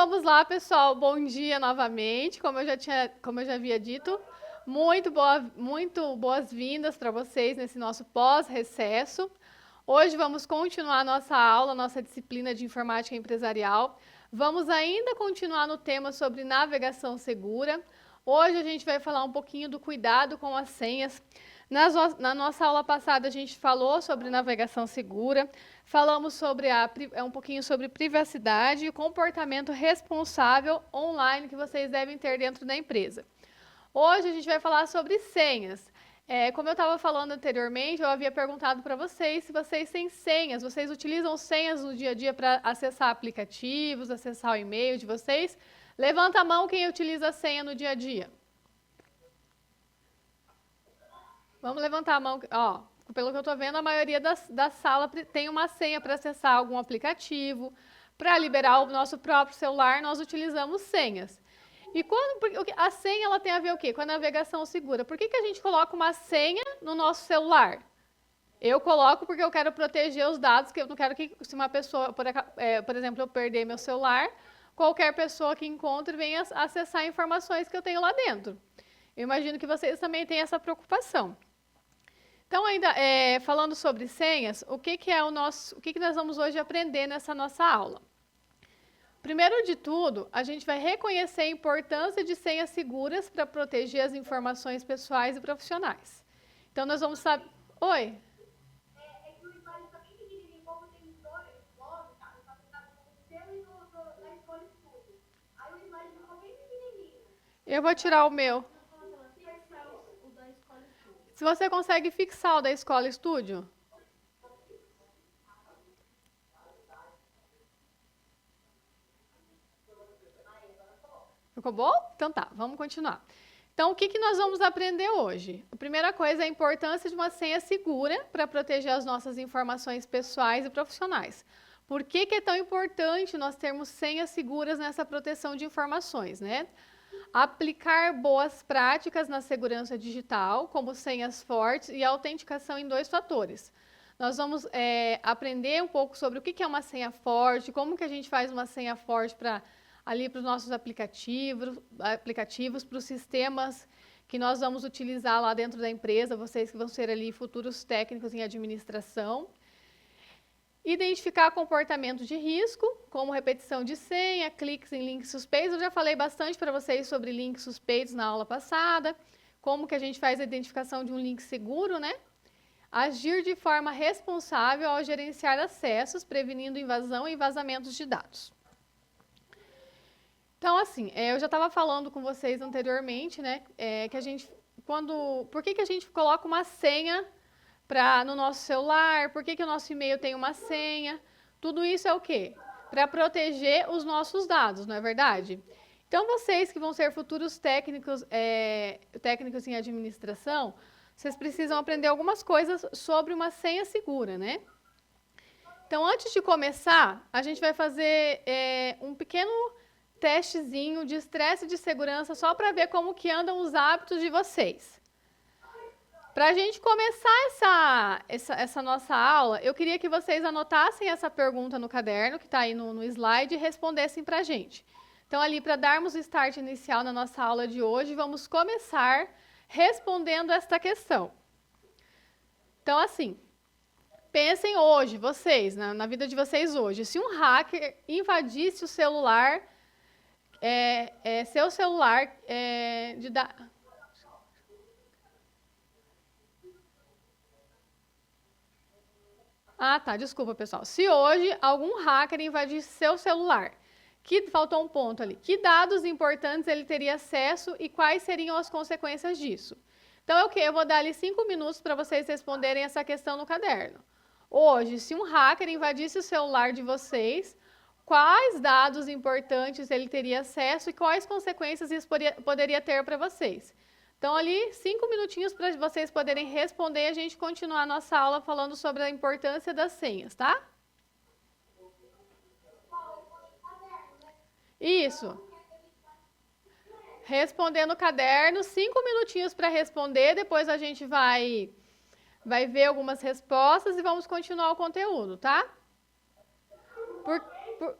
vamos lá, pessoal. Bom dia novamente. Como eu já havia dito, muito boas-vindas para vocês nesse nosso pós-recesso. Hoje vamos continuar nossa aula, nossa disciplina de informática empresarial. Vamos ainda continuar no tema sobre navegação segura. Hoje a gente vai falar um pouquinho do cuidado com as senhas. Na nossa aula passada a gente falou sobre navegação segura, falamos sobre um pouquinho sobre privacidade e comportamento responsável online que vocês devem ter dentro da empresa. Hoje a gente vai falar sobre senhas. Como eu estava falando anteriormente, eu havia perguntado para vocês se vocês têm senhas, vocês utilizam senhas no dia a dia para acessar aplicativos, acessar o e-mail de vocês? Levanta a mão quem utiliza a senha no dia a dia. Vamos levantar a mão. Ó, pelo que eu estou vendo, a maioria da sala tem uma senha para acessar algum aplicativo. Para liberar o nosso próprio celular, nós utilizamos senhas. E a senha ela tem a ver o quê? Com a navegação segura. Por que a gente coloca uma senha no nosso celular? Eu coloco porque eu quero proteger os dados, que eu não quero que, se uma pessoa, por exemplo, eu perder meu celular, qualquer pessoa que encontre venha acessar informações que eu tenho lá dentro. Eu imagino que vocês também têm essa preocupação. Então, ainda falando sobre senhas, o que nós vamos hoje aprender nessa nossa aula? Primeiro de tudo, a gente vai reconhecer a importância de senhas seguras para proteger as informações pessoais e profissionais. Então, nós vamos saber... Oi? Que o slide está bem pequenininho, como tem dois blocos, tá? Está sentado no seu e da escola estudo. Aí o slide ficou bem pequenininho. Eu vou tirar o meu. Se você consegue fixar o da Escola Estúdio. Ficou bom? Então tá, vamos continuar. Então, o que nós vamos aprender hoje? A primeira coisa é a importância de uma senha segura para proteger as nossas informações pessoais e profissionais. Por que é tão importante nós termos senhas seguras nessa proteção de informações, né? Aplicar boas práticas na segurança digital, como senhas fortes e autenticação em 2 fatores. Nós vamos aprender um pouco sobre o que é uma senha forte, como que a gente faz uma senha forte para os nossos aplicativos, para os sistemas que nós vamos utilizar lá dentro da empresa, vocês que vão ser ali futuros técnicos em administração. Identificar comportamentos de risco, como repetição de senha, cliques em links suspeitos. Eu já falei bastante para vocês sobre links suspeitos na aula passada, como que a gente faz a identificação de um link seguro, né? Agir de forma responsável ao gerenciar acessos, prevenindo invasão e vazamentos de dados. Então, assim, eu já estava falando com vocês anteriormente, né, por que a gente coloca uma senha no nosso celular, por que o nosso e-mail tem uma senha, tudo isso é o quê? Para proteger os nossos dados, não é verdade? Então, vocês que vão ser futuros técnicos em administração, vocês precisam aprender algumas coisas sobre uma senha segura, né? Então, antes de começar, a gente vai fazer um pequeno testezinho de estresse de segurança só para ver como que andam os hábitos de vocês. Para a gente começar essa nossa aula, eu queria que vocês anotassem essa pergunta no caderno, que está aí no slide, e respondessem para a gente. Então, ali, para darmos o start inicial na nossa aula de hoje, vamos começar respondendo esta questão. Então, assim, pensem hoje, vocês, na vida de vocês hoje, se um hacker invadisse o celular, seu celular Ah, tá, desculpa, pessoal. Se hoje algum hacker invadisse seu celular, faltou um ponto ali, que dados importantes ele teria acesso e quais seriam as consequências disso? Então, é o quê? Eu vou dar ali 5 minutos para vocês responderem essa questão no caderno. Hoje, se um hacker invadisse o celular de vocês, quais dados importantes ele teria acesso e quais consequências isso poderia ter para vocês? Então, ali, 5 minutinhos para vocês poderem responder e a gente continuar a nossa aula falando sobre a importância das senhas, tá? Isso. Responder no caderno, 5 minutinhos para responder, depois a gente vai ver algumas respostas e vamos continuar o conteúdo, tá?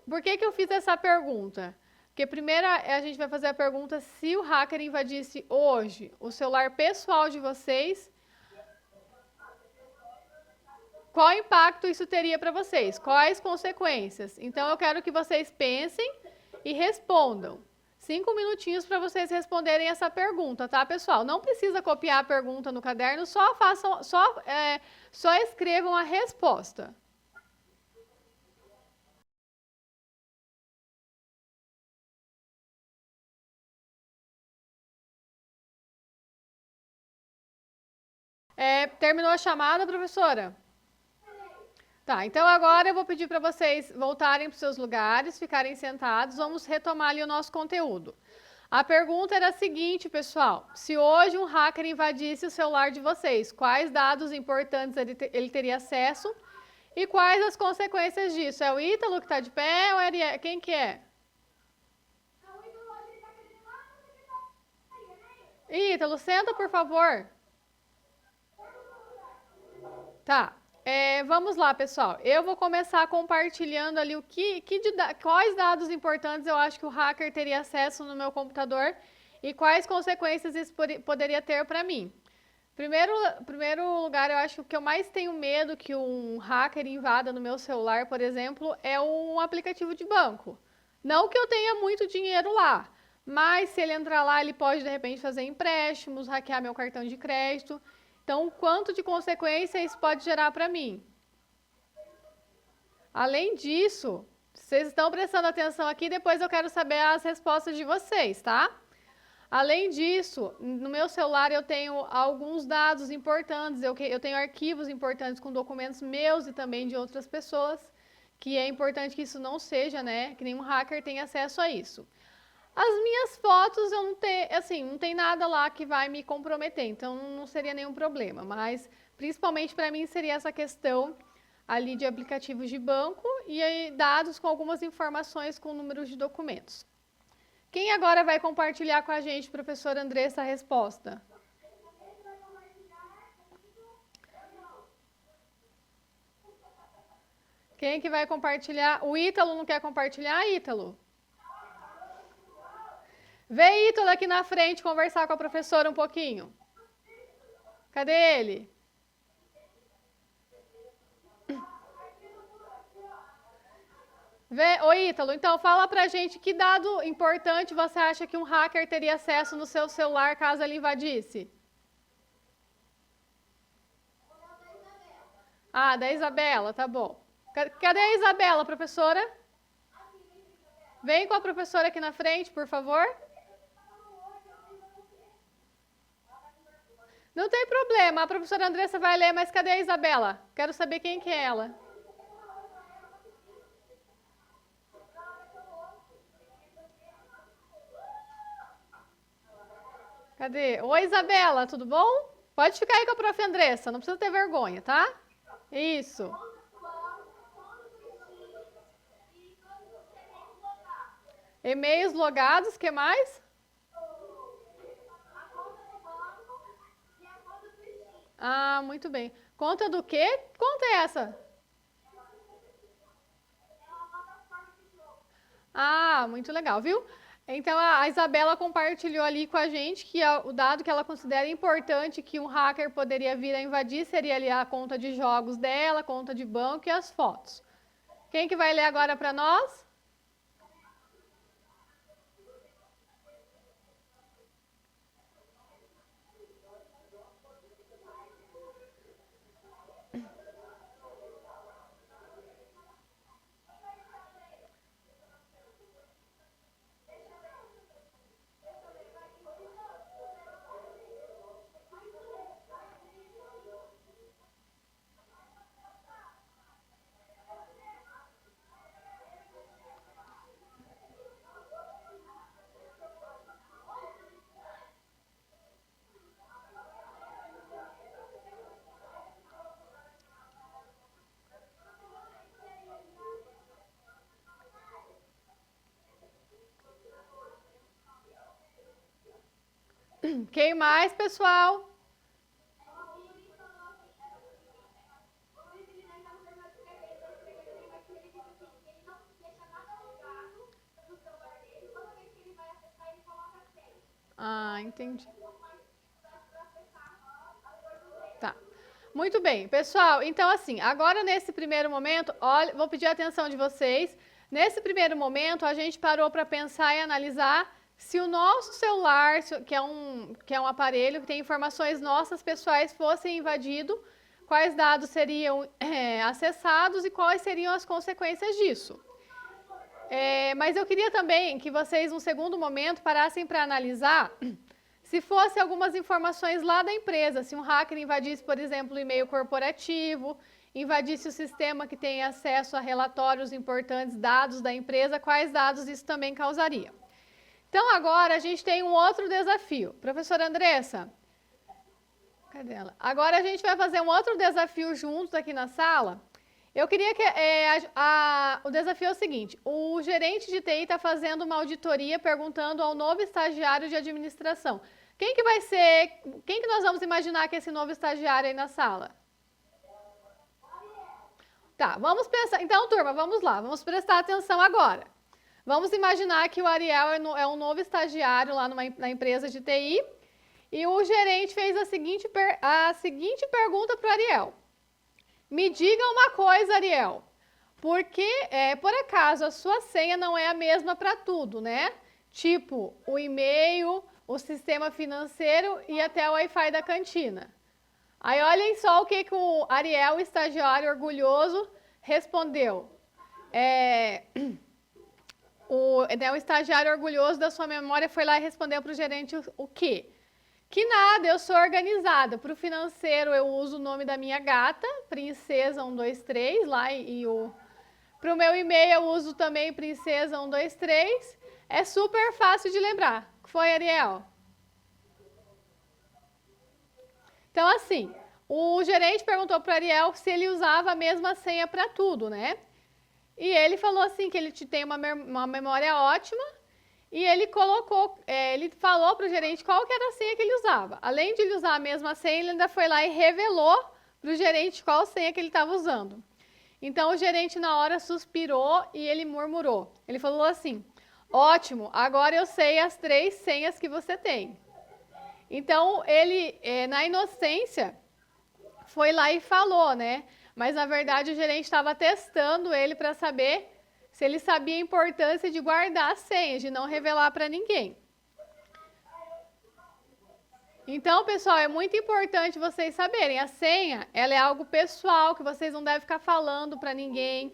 Por que eu fiz essa pergunta? Porque primeiro a gente vai fazer a pergunta se o hacker invadisse hoje o celular pessoal de vocês, qual impacto isso teria para vocês? Quais consequências? Então eu quero que vocês pensem e respondam. 5 minutinhos para vocês responderem essa pergunta, tá, pessoal? Não precisa copiar a pergunta no caderno, só escrevam a resposta. Terminou a chamada, professora? Tá, então agora eu vou pedir para vocês voltarem para os seus lugares, ficarem sentados, vamos retomar ali o nosso conteúdo. A pergunta era a seguinte, pessoal: se hoje um hacker invadisse o celular de vocês, quais dados importantes ele teria acesso e quais as consequências disso? É o Ítalo que está de pé ou é quem que é? Ítalo, senta, por favor. Tá. Vamos lá, pessoal. Eu vou começar compartilhando ali quais dados importantes eu acho que o hacker teria acesso no meu computador e quais consequências isso poderia ter para mim. Primeiro lugar, eu acho que o que eu mais tenho medo que um hacker invada no meu celular, por exemplo, é um aplicativo de banco. Não que eu tenha muito dinheiro lá, mas se ele entrar lá, ele pode de repente fazer empréstimos, hackear meu cartão de crédito. Então, quanto de consequência isso pode gerar para mim? Além disso, vocês estão prestando atenção aqui, depois eu quero saber as respostas de vocês, tá? Além disso, no meu celular eu tenho alguns dados importantes, eu tenho arquivos importantes com documentos meus e também de outras pessoas, que é importante que isso não seja, né? Que nenhum hacker tenha acesso a isso. As minhas fotos, eu não tenho, assim, não tem nada lá que vai me comprometer, então não seria nenhum problema. Mas, principalmente para mim, seria essa questão ali de aplicativos de banco e aí, dados com algumas informações com números de documentos. Quem agora vai compartilhar com a gente, professora Andressa, a resposta? Quem que vai compartilhar? O Ítalo não quer compartilhar, Ítalo? Vem, Ítalo, aqui na frente conversar com a professora um pouquinho. Cadê ele? Ô, Ítalo, então fala pra gente que dado importante você acha que um hacker teria acesso no seu celular caso ele invadisse? Ah, da Isabela, tá bom. Cadê a Isabela, professora? Vem com a professora aqui na frente, por favor. Não tem problema, a professora Andressa vai ler, mas cadê a Isabela? Quero saber quem que é ela. Cadê? Oi, Isabela, tudo bom? Pode ficar aí com a prof. Andressa, não precisa ter vergonha, tá? Isso. E-mails logados, que mais? Ah, muito bem. Conta do quê? Conta essa. Ah, muito legal, viu? Então a Isabela compartilhou ali com a gente que o dado que ela considera importante que um hacker poderia vir a invadir seria ali a conta de jogos dela, a conta de banco e as fotos. Quem que vai ler agora para nós? Quem mais, pessoal? Ah, entendi. Tá. Muito bem, pessoal. Então, assim, agora nesse primeiro momento, olha, vou pedir a atenção de vocês. Nesse primeiro momento, a gente parou para pensar e analisar se o nosso celular, que é um aparelho que tem informações nossas pessoais, fossem invadido, quais dados seriam acessados e quais seriam as consequências disso. Mas eu queria também que vocês, num segundo momento, parassem para analisar se fosse algumas informações lá da empresa, se um hacker invadisse, por exemplo, o e-mail corporativo, invadisse o sistema que tem acesso a relatórios importantes, dados da empresa, quais dados isso também causaria. Então, agora a gente tem um outro desafio. Professora Andressa, cadê ela? Agora a gente vai fazer um outro desafio juntos aqui na sala. Eu queria que o desafio é o seguinte: o gerente de TI está fazendo uma auditoria perguntando ao novo estagiário de administração. Quem que vai ser, quem que nós vamos imaginar que é esse novo estagiário aí na sala? Tá, vamos pensar. Então, turma, vamos lá, vamos prestar atenção agora. Vamos imaginar que o Ariel é um novo estagiário lá na empresa de TI e o gerente fez a seguinte pergunta para o Ariel. Me diga uma coisa, Ariel. Por acaso a sua senha não é a mesma para tudo, né? Tipo, o e-mail, o sistema financeiro e até o Wi-Fi da cantina. Aí olhem só o que o Ariel, o estagiário orgulhoso, respondeu. O estagiário orgulhoso da sua memória foi lá e respondeu para o gerente o quê? Que nada, eu sou organizada. Para o financeiro eu uso o nome da minha gata, Princesa 123, lá para o meu e-mail eu uso também Princesa 123. É super fácil de lembrar. Foi, Ariel? Então, assim, o gerente perguntou para o Ariel se ele usava a mesma senha para tudo, né? E ele falou assim que ele tem uma memória ótima e ele ele falou para o gerente qual que era a senha que ele usava. Além de ele usar a mesma senha, ele ainda foi lá e revelou para o gerente qual senha que ele estava usando. Então, o gerente na hora suspirou e ele murmurou. Ele falou assim, ótimo, agora eu sei as 3 senhas que você tem. Então, ele, na inocência, foi lá e falou, né? Mas, na verdade, o gerente estava testando ele para saber se ele sabia a importância de guardar as senhas, de não revelar para ninguém. Então, pessoal, é muito importante vocês saberem, a senha, ela é algo pessoal, que vocês não devem ficar falando para ninguém,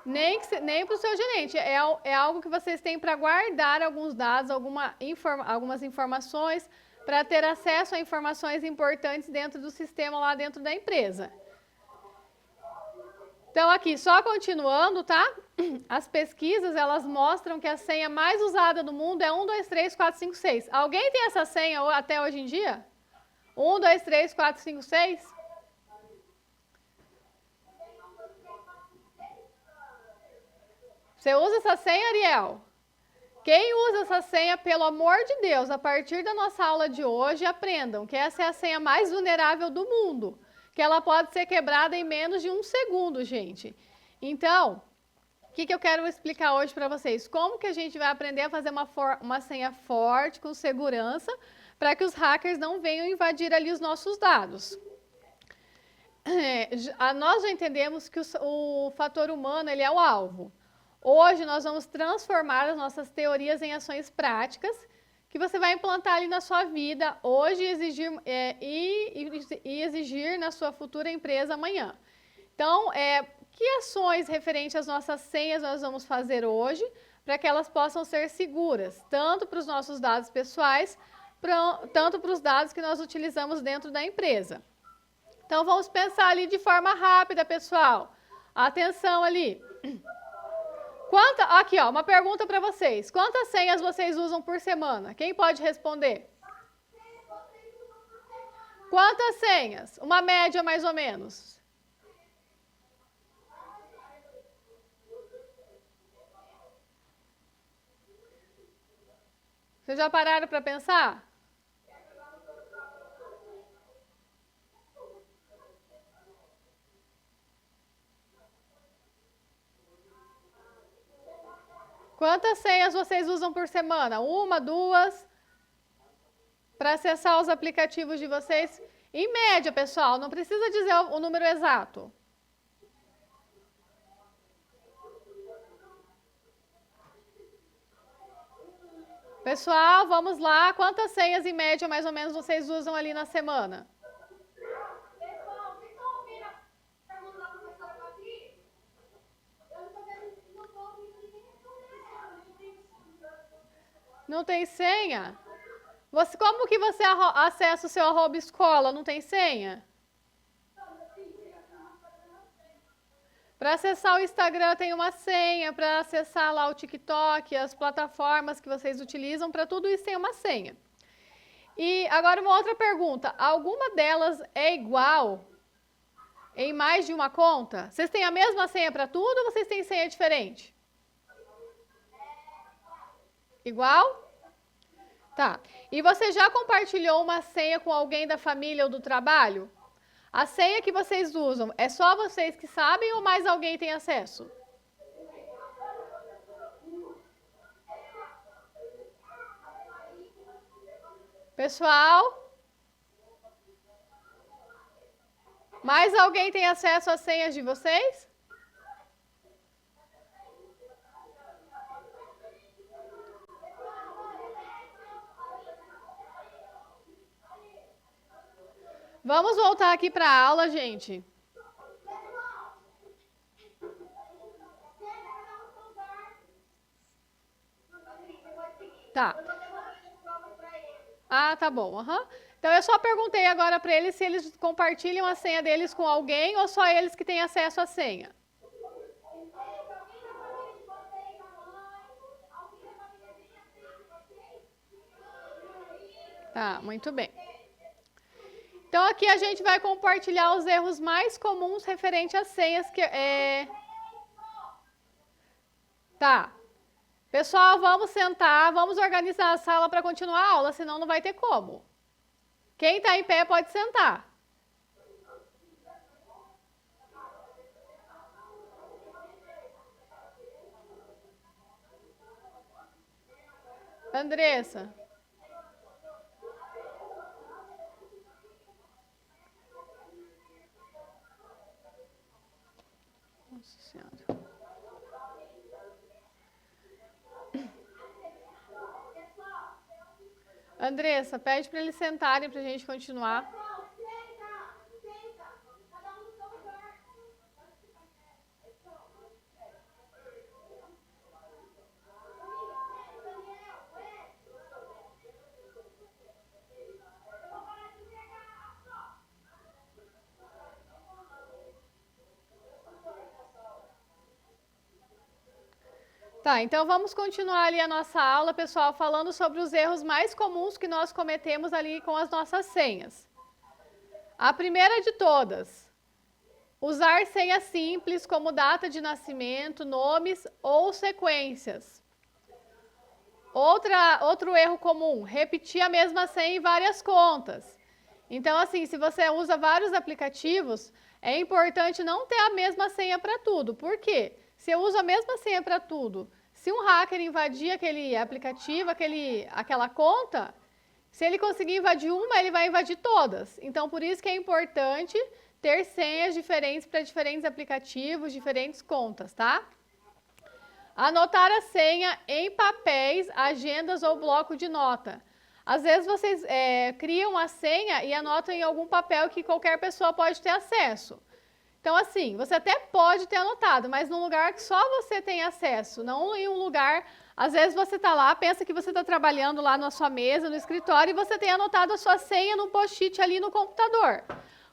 nem para o seu gerente. É algo que vocês têm para guardar alguns dados, algumas informações, para ter acesso a informações importantes dentro do sistema lá dentro da empresa. Então, aqui, só continuando, tá? As pesquisas, elas mostram que a senha mais usada do mundo é 1, 2, 3, 4, 5, 6. Alguém tem essa senha até hoje em dia? 1, 2, 3, 4, 5, 6? Você usa essa senha, Ariel? Quem usa essa senha, pelo amor de Deus, a partir da nossa aula de hoje, aprendam que essa é a senha mais vulnerável do mundo, que ela pode ser quebrada em menos de 1 segundo, gente. Então, o que eu quero explicar hoje para vocês? Como que a gente vai aprender a fazer uma senha forte, com segurança, para que os hackers não venham invadir ali os nossos dados. Nós já entendemos que o fator humano ele é o alvo. Hoje nós vamos transformar as nossas teorias em ações práticas que você vai implantar ali na sua vida hoje e exigir na sua futura empresa amanhã. Então, que ações referentes às nossas senhas nós vamos fazer hoje para que elas possam ser seguras, tanto para os nossos dados pessoais, tanto para os dados que nós utilizamos dentro da empresa. Então, vamos pensar ali de forma rápida, pessoal. Atenção ali. Aqui, ó, uma pergunta para vocês. Quantas senhas vocês usam por semana? Quem pode responder? Quantas senhas? Uma média, mais ou menos. Vocês já pararam para pensar? Quantas senhas vocês usam por semana? 1, 2? Para acessar os aplicativos de vocês, em média, pessoal, não precisa dizer o número exato. Pessoal, vamos lá. Quantas senhas em média, mais ou menos, vocês usam ali na semana? Pessoal, vocês estão ouvindo a pergunta da professora Patrícia? Eu não tô ouvindo ninguém responder. Não tem senha? Como que você acessa o seu @escola? Não tem senha? Para acessar o Instagram tem uma senha, para acessar lá o TikTok, as plataformas que vocês utilizam, para tudo isso tem uma senha. E agora uma outra pergunta, alguma delas é igual em mais de uma conta? Vocês têm a mesma senha para tudo ou vocês têm senha diferente? Igual? Tá. E você já compartilhou uma senha com alguém da família ou do trabalho? A senha que vocês usam, é só vocês que sabem ou mais alguém tem acesso? Pessoal? Mais alguém tem acesso às senhas de vocês? Vamos voltar aqui para a aula, gente. Tá. Ah, tá bom. Uhum. Então eu só perguntei agora para eles se eles compartilham a senha deles com alguém ou só eles que têm acesso à senha. Tá, muito bem. Então aqui a gente vai compartilhar os erros mais comuns referente às senhas que Tá. Pessoal, vamos sentar, vamos organizar a sala para continuar a aula, senão não vai ter como. Quem está em pé pode sentar. Andressa. Nossa Senhora. Andressa, pede para eles sentarem para a gente continuar. Tá, então vamos continuar ali a nossa aula, pessoal, falando sobre os erros mais comuns que nós cometemos ali com as nossas senhas. A primeira de todas, usar senhas simples como data de nascimento, nomes ou sequências. Outro erro comum, repetir a mesma senha em várias contas. Então, assim, se você usa vários aplicativos, é importante não ter a mesma senha para tudo. Por quê? Se eu uso a mesma senha para tudo, se um hacker invadir aquele aplicativo, aquela conta, se ele conseguir invadir uma, ele vai invadir todas. Então, por isso que é importante ter senhas diferentes para diferentes aplicativos, diferentes contas, tá? Anotar a senha em papéis, agendas ou bloco de nota. Às vezes vocês criam a senha e anotam em algum papel que qualquer pessoa pode ter acesso. Então, assim, você até pode ter anotado, mas num lugar que só você tem acesso, não em um lugar... Às vezes você está lá, pensa que você está trabalhando lá na sua mesa, no escritório, e você tem anotado a sua senha no post-it ali no computador.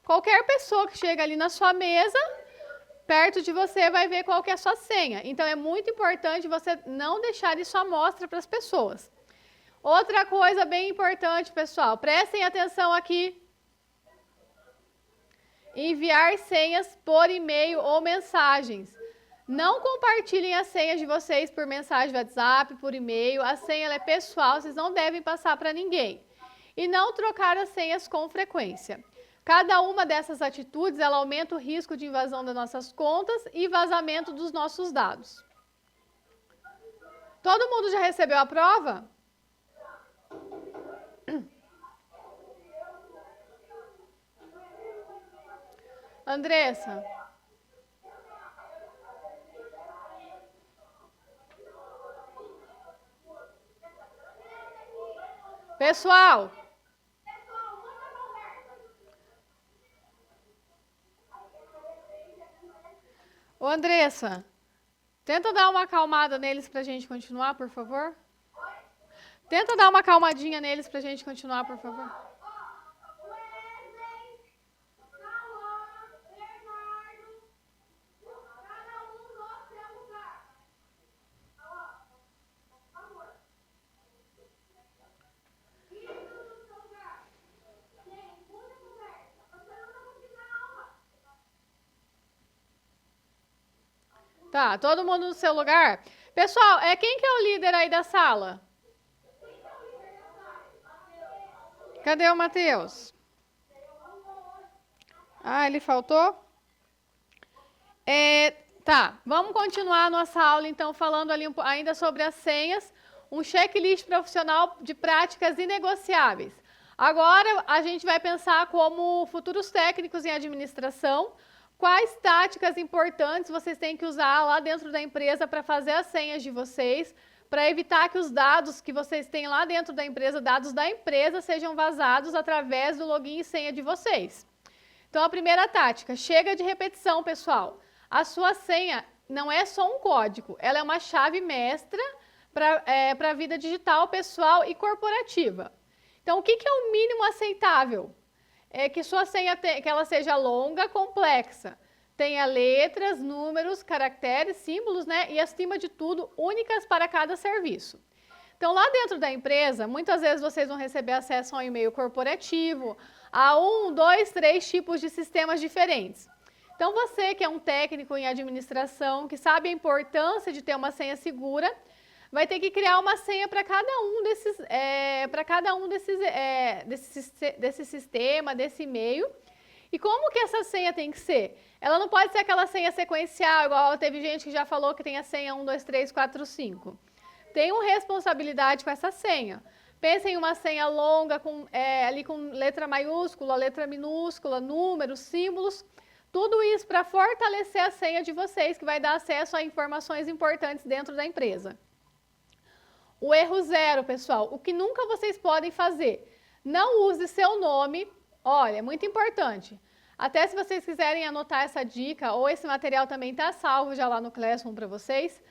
Qualquer pessoa que chega ali na sua mesa, perto de você, vai ver qual que é a sua senha. Então, é muito importante você não deixar isso à mostra para as pessoas. Outra coisa bem importante, pessoal, prestem atenção aqui. Enviar senhas por e-mail ou mensagens. Não compartilhem as senhas de vocês por mensagem de WhatsApp, por e-mail. A senha ela é pessoal, vocês não devem passar para ninguém. E não trocar as senhas com frequência. Cada uma dessas atitudes, ela aumenta o risco de invasão das nossas contas e vazamento dos nossos dados. Todo mundo já recebeu a prova? Andressa. Pessoal. Ô, Andressa, tenta dar uma acalmada neles pra gente continuar, por favor. Tenta dar uma acalmadinha neles pra gente continuar, por favor. Tá, todo mundo no seu lugar? Pessoal, quem que é o líder aí da sala? Cadê o Matheus? Ah, ele faltou? Tá, vamos continuar a nossa aula, então, falando ali ainda sobre as senhas, um checklist profissional de práticas inegociáveis. Agora, a gente vai pensar como futuros técnicos em administração, quais táticas importantes vocês têm que usar lá dentro da empresa para fazer as senhas de vocês, para evitar que os dados que vocês têm lá dentro da empresa, dados da empresa, sejam vazados através do login e senha de vocês. Então, a primeira tática, chega de repetição, pessoal. A sua senha não é só um código, ela é uma chave mestra para a vida digital, pessoal e corporativa. Então, o que é o mínimo aceitável? É que sua senha que ela seja longa, complexa, tenha letras, números, caracteres, símbolos, né? E, acima de tudo, únicas para cada serviço. Então, lá dentro da empresa, muitas vezes vocês vão receber acesso a um e-mail corporativo, a 1, 2, 3 tipos de sistemas diferentes. Então, você que é um técnico em administração, que sabe a importância de ter uma senha segura, vai ter que criar uma senha para cada um desse sistema, desse e-mail. E como que essa senha tem que ser? Ela não pode ser aquela senha sequencial, igual teve gente que já falou que tem a senha 1, 2, 3, 4, 5. Tenham responsabilidade com essa senha. Pensem em uma senha longa, ali com letra maiúscula, letra minúscula, números, símbolos. Tudo isso para fortalecer a senha de vocês, que vai dar acesso a informações importantes dentro da empresa. O erro zero, pessoal, o que nunca vocês podem fazer, não use seu nome, olha, é muito importante. Até se vocês quiserem anotar essa dica, ou esse material também está salvo já lá no Classroom para vocês,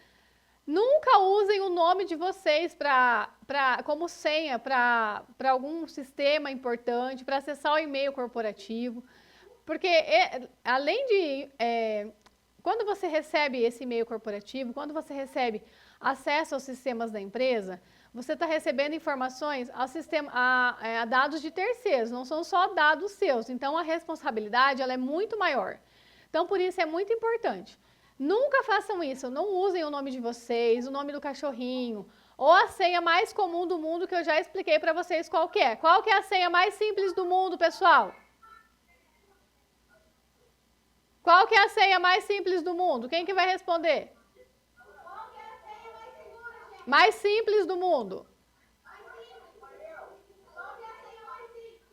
nunca usem o nome de vocês como senha para algum sistema importante, para acessar o e-mail corporativo, porque além de... quando você recebe esse e-mail corporativo, quando você recebe acesso aos sistemas da empresa, você está recebendo informações a dados de terceiros, não são só dados seus. Então, a responsabilidade ela é muito maior. Então, por isso é muito importante. Nunca façam isso, não usem o nome de vocês, o nome do cachorrinho, ou a senha mais comum do mundo que eu já expliquei para vocês qual que é. Qual que é a senha mais simples do mundo, pessoal? Qual que é a senha mais simples do mundo? Quem que vai responder? Qual que é a senha mais segura, gente? Mais simples do mundo. Mais simples. Qual que é a senha mais simples?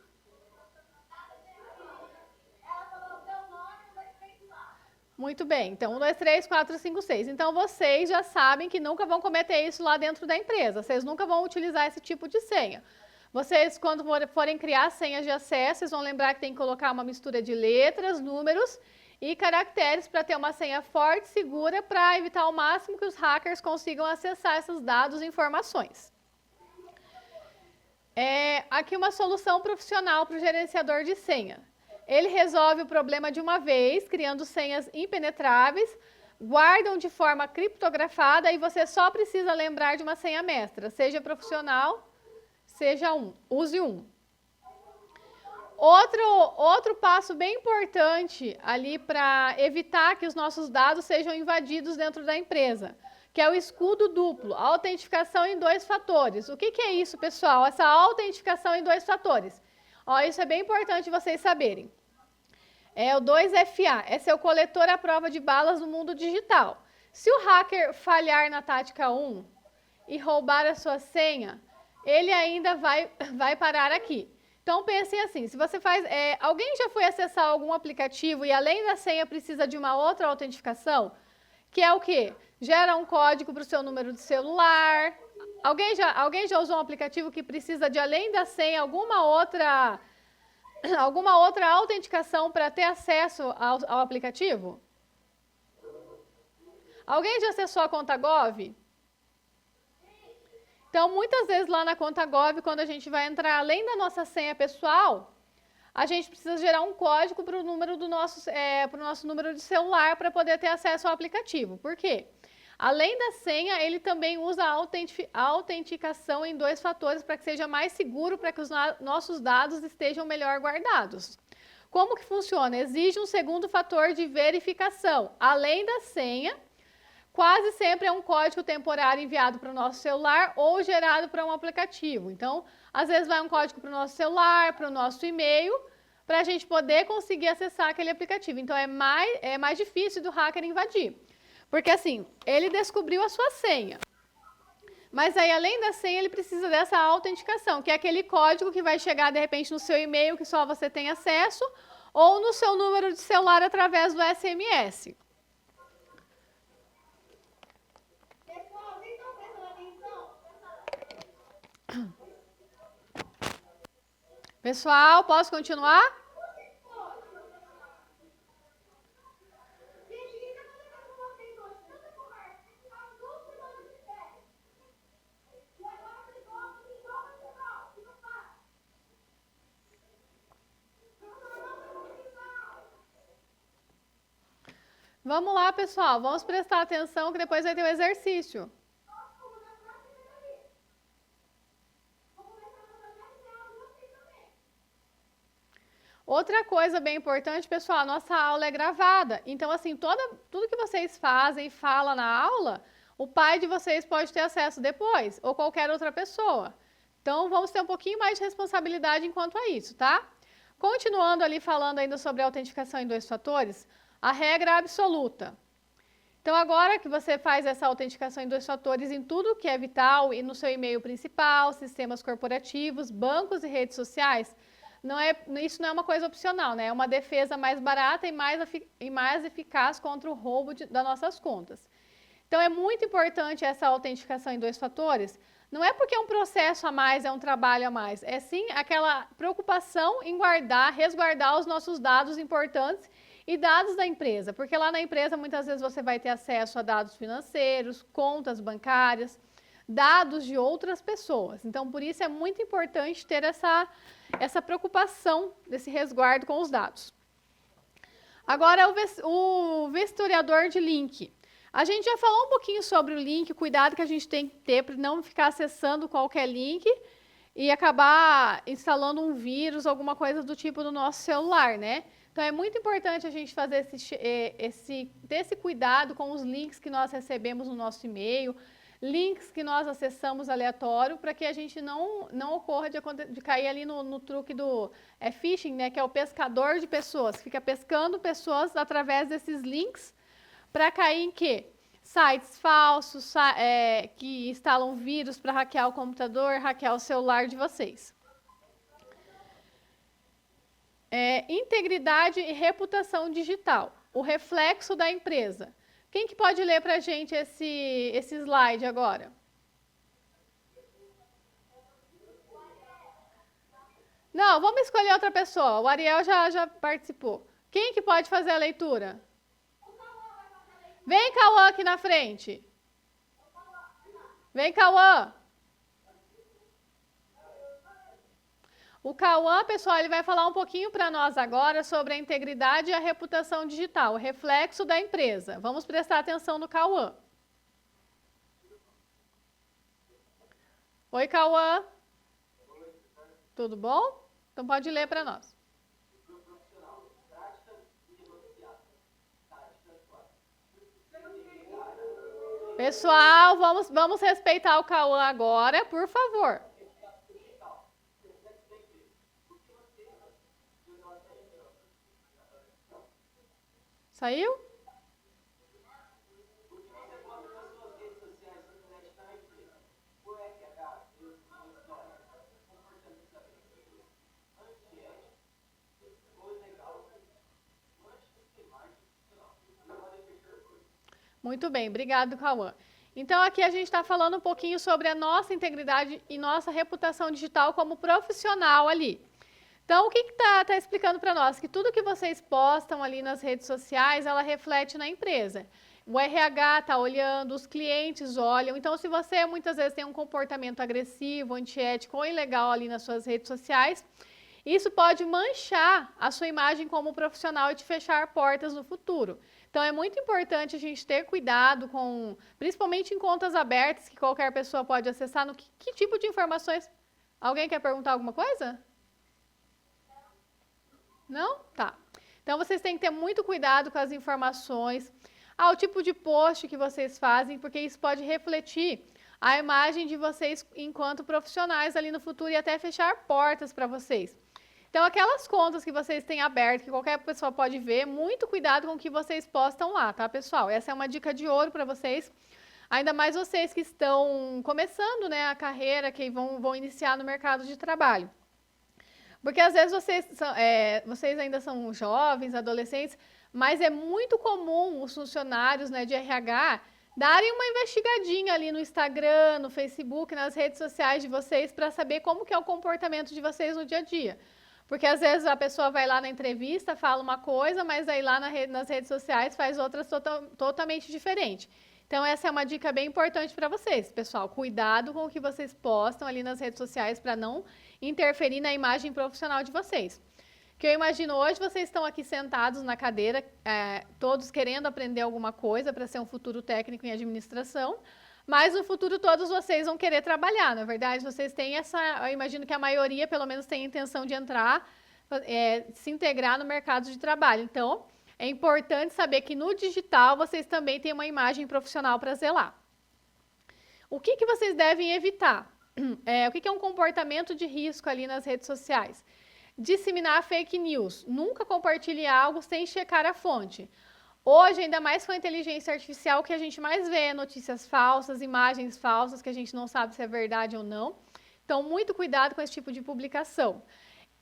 Ela falou o seu nome, 1, 2, 3, 4. Muito bem, então 1, 2, 3, 4, 5, 6. Então vocês já sabem que nunca vão cometer isso lá dentro da empresa. Vocês nunca vão utilizar esse tipo de senha. Vocês, quando forem criar senhas de acesso, vocês vão lembrar que tem que colocar uma mistura de letras, números e caracteres para ter uma senha forte, segura, para evitar ao máximo que os hackers consigam acessar esses dados e informações. Aqui uma solução profissional para o gerenciador de senha. Ele resolve o problema de uma vez, criando senhas impenetráveis, guardam de forma criptografada e você só precisa lembrar de uma senha mestra, seja profissional, use um. Outro passo bem importante ali para evitar que os nossos dados sejam invadidos dentro da empresa, que é o escudo duplo, a autentificação em 2 fatores. O que é isso, pessoal? Essa autentificação em 2 fatores. Isso é bem importante vocês saberem. É o 2FA, esse é o coletor à prova de balas no mundo digital. Se o hacker falhar na tática 1 e roubar a sua senha, ele ainda vai parar aqui. Então pensem assim, se você faz, alguém já foi acessar algum aplicativo e além da senha precisa de uma outra autenticação, que é o quê? Gera um código para o seu número de celular. Alguém já usou um aplicativo que precisa de além da senha alguma outra autenticação para ter acesso ao aplicativo? Alguém já acessou a conta Gov? Então, muitas vezes lá na conta Gov, quando a gente vai entrar além da nossa senha pessoal, a gente precisa gerar um código para o número pro nosso número de celular para poder ter acesso ao aplicativo. Por quê? Além da senha, ele também usa a autenticação em 2 fatores para que seja mais seguro, para que os nossos dados estejam melhor guardados. Como que funciona? Exige um segundo fator de verificação. Além da senha, quase sempre é um código temporário enviado para o nosso celular ou gerado para um aplicativo. Então, às vezes vai um código para o nosso celular, para o nosso e-mail, para a gente poder conseguir acessar aquele aplicativo. Então, é mais difícil do hacker invadir. Porque assim, ele descobriu a sua senha. Mas aí, além da senha, ele precisa dessa autenticação, que é aquele código que vai chegar, de repente, no seu e-mail, que só você tem acesso, ou no seu número de celular através do SMS. Pessoal, vocês estão prestando atenção? Pessoal, posso continuar? Gente, o que está acontecendo com vocês hoje? Tanta conversa. Há 2 semanas de férias. E agora vocês voltam e jogam de mal. E não faz. Vamos lá, pessoal, vamos prestar atenção que depois vai ter o exercício. Outra coisa bem importante, pessoal, a nossa aula é gravada. Então, assim, tudo que vocês fazem e falam na aula, o pai de vocês pode ter acesso depois, ou qualquer outra pessoa. Então, vamos ter um pouquinho mais de responsabilidade enquanto a isso, tá? Continuando ali falando ainda sobre a autenticação em 2 fatores, a regra absoluta. Então, agora que você faz essa autenticação em 2 fatores em tudo que é vital e no seu e-mail principal, sistemas corporativos, bancos e redes sociais, isso não é uma coisa opcional, né? É uma defesa mais barata e mais eficaz contra o roubo das nossas contas. Então, é muito importante essa autenticação em 2 fatores. Não é porque é um processo a mais, é um trabalho a mais. É sim aquela preocupação em resguardar os nossos dados importantes e dados da empresa. Porque lá na empresa, muitas vezes, você vai ter acesso a dados financeiros, contas bancárias, dados de outras pessoas. Então, por isso é muito importante ter essa preocupação desse resguardo com os dados. Agora, o vistoriador de link. A gente já falou um pouquinho sobre o link, o cuidado que a gente tem que ter para não ficar acessando qualquer link e acabar instalando um vírus, alguma coisa do tipo no nosso celular, né? Então, é muito importante a gente fazer ter esse cuidado com os links que nós recebemos no nosso e-mail, links que nós acessamos aleatório, para que a gente não ocorra de cair ali no truque do phishing, né, que é o pescador de pessoas, que fica pescando pessoas através desses links para cair em quê? Sites falsos, que instalam vírus para hackear o computador, hackear o celular de vocês. Integridade e reputação digital, o reflexo da empresa. Quem que pode ler para a gente esse slide agora? Não, vamos escolher outra pessoa. O Ariel já participou. Quem que pode fazer a leitura? Vem, Cauã, aqui na frente. Vem, Cauã. O Cauã, pessoal, ele vai falar um pouquinho para nós agora sobre a integridade e a reputação digital, o reflexo da empresa. Vamos prestar atenção no Cauã. Oi, Cauã. Tudo bom? Então pode ler para nós. Pessoal, vamos respeitar o Cauã agora, por favor. Saiu? Muito bem, obrigado, Cauã. Então, aqui a gente está falando um pouquinho sobre a nossa integridade e nossa reputação digital como profissional ali. Então, o que está explicando para nós? Que tudo que vocês postam ali nas redes sociais, ela reflete na empresa. O RH está olhando, os clientes olham. Então, se você muitas vezes tem um comportamento agressivo, antiético ou ilegal ali nas suas redes sociais, isso pode manchar a sua imagem como profissional e te fechar portas no futuro. Então, é muito importante a gente ter cuidado com, principalmente em contas abertas, que qualquer pessoa pode acessar, no que tipo de informações... Alguém quer perguntar alguma coisa? Não? Tá. Então, vocês têm que ter muito cuidado com as informações, o tipo de post que vocês fazem, porque isso pode refletir a imagem de vocês enquanto profissionais ali no futuro e até fechar portas para vocês. Então, aquelas contas que vocês têm abertas, que qualquer pessoa pode ver, muito cuidado com o que vocês postam lá, tá, pessoal? Essa é uma dica de ouro para vocês, ainda mais vocês que estão começando, né, a carreira, que vão iniciar no mercado de trabalho. Porque às vezes vocês ainda são jovens, adolescentes, mas é muito comum os funcionários, né, de RH darem uma investigadinha ali no Instagram, no Facebook, nas redes sociais de vocês para saber como que é o comportamento de vocês no dia a dia. Porque às vezes a pessoa vai lá na entrevista, fala uma coisa, mas aí lá nas redes sociais faz outras totalmente diferente. Então essa é uma dica bem importante para vocês, pessoal. Cuidado com o que vocês postam ali nas redes sociais para não interferir na imagem profissional de vocês. Que eu imagino hoje vocês estão aqui sentados na cadeira, todos querendo aprender alguma coisa para ser um futuro técnico em administração, mas no futuro todos vocês vão querer trabalhar, na verdade, vocês têm eu imagino que a maioria pelo menos tem a intenção de entrar, se integrar no mercado de trabalho. Então, é importante saber que no digital vocês também têm uma imagem profissional para zelar. O que vocês devem evitar? O que é um comportamento de risco ali nas redes sociais? Disseminar fake news. Nunca compartilhe algo sem checar a fonte. Hoje, ainda mais com a inteligência artificial, o que a gente mais vê é notícias falsas, imagens falsas, que a gente não sabe se é verdade ou não. Então, muito cuidado com esse tipo de publicação.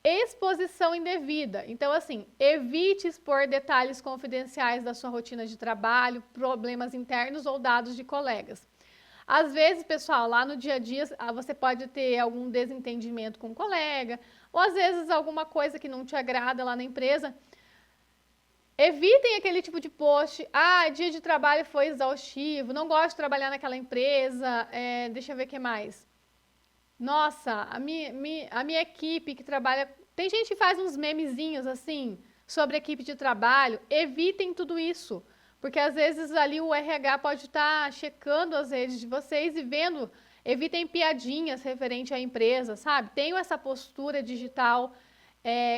Exposição indevida. Então, assim, evite expor detalhes confidenciais da sua rotina de trabalho, problemas internos ou dados de colegas. Às vezes, pessoal, lá no dia a dia, você pode ter algum desentendimento com um colega, ou às vezes alguma coisa que não te agrada lá na empresa. Evitem aquele tipo de post, dia de trabalho foi exaustivo, não gosto de trabalhar naquela empresa, deixa eu ver o que mais. Nossa, a minha equipe que trabalha... Tem gente que faz uns memezinhos assim, sobre a equipe de trabalho. Evitem tudo isso, porque às vezes ali o RH pode estar checando as redes de vocês e vendo. Evitem piadinhas referente à empresa, sabe? Tenham essa postura digital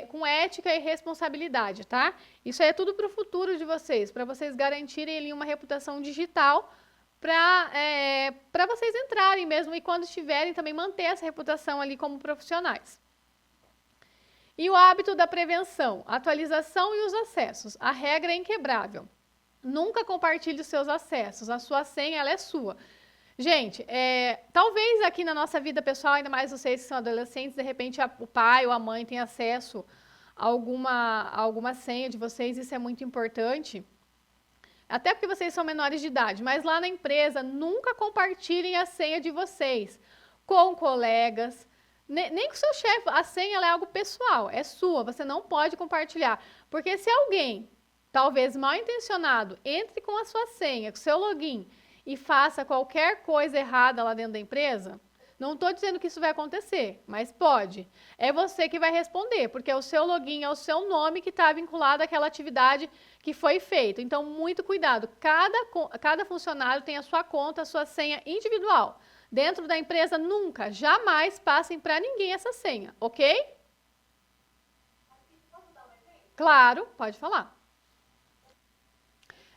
com ética e responsabilidade, tá? Isso aí é tudo para o futuro de vocês, para vocês garantirem ali uma reputação digital para vocês entrarem mesmo e quando estiverem também manter essa reputação ali como profissionais. E o hábito da prevenção, atualização e os acessos. A regra é inquebrável. Nunca compartilhe os seus acessos, a sua senha ela é sua. Gente, talvez aqui na nossa vida pessoal, ainda mais vocês que são adolescentes, de repente o pai ou a mãe tem acesso a alguma senha de vocês, isso é muito importante. Até porque vocês são menores de idade, mas lá na empresa, nunca compartilhem a senha de vocês com colegas, nem com seu chefe. A senha ela é algo pessoal, é sua, você não pode compartilhar. Porque se alguém, talvez mal intencionado, entre com a sua senha, com o seu login e faça qualquer coisa errada lá dentro da empresa, não estou dizendo que isso vai acontecer, mas pode. É você que vai responder, porque o seu login é o seu nome que está vinculado àquela atividade que foi feita. Então, muito cuidado. Cada funcionário tem a sua conta, a sua senha individual. Dentro da empresa, nunca, jamais passem para ninguém essa senha, ok? Claro, pode falar.